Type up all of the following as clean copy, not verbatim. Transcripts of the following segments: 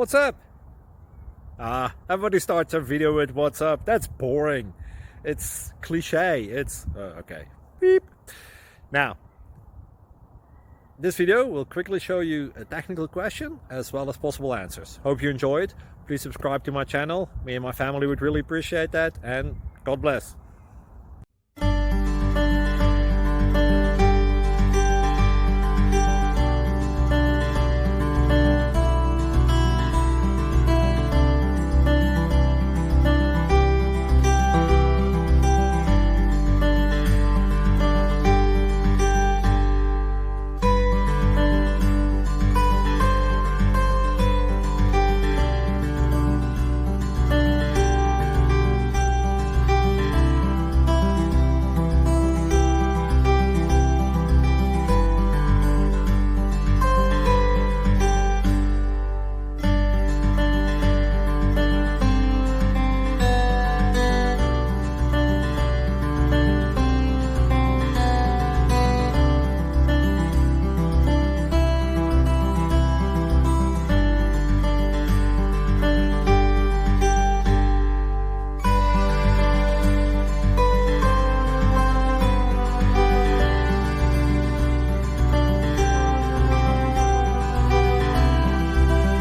What's up? Everybody starts a video with what's up. That's boring. It's cliche. It's okay. Beep. Now, this video will quickly show you a technical question as well as possible answers. Hope you enjoyed. Please subscribe to my channel. Me and my family would really appreciate that, and God bless.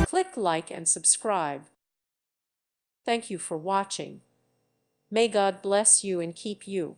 Click like and subscribe. Thank you for watching. May God bless you and keep you.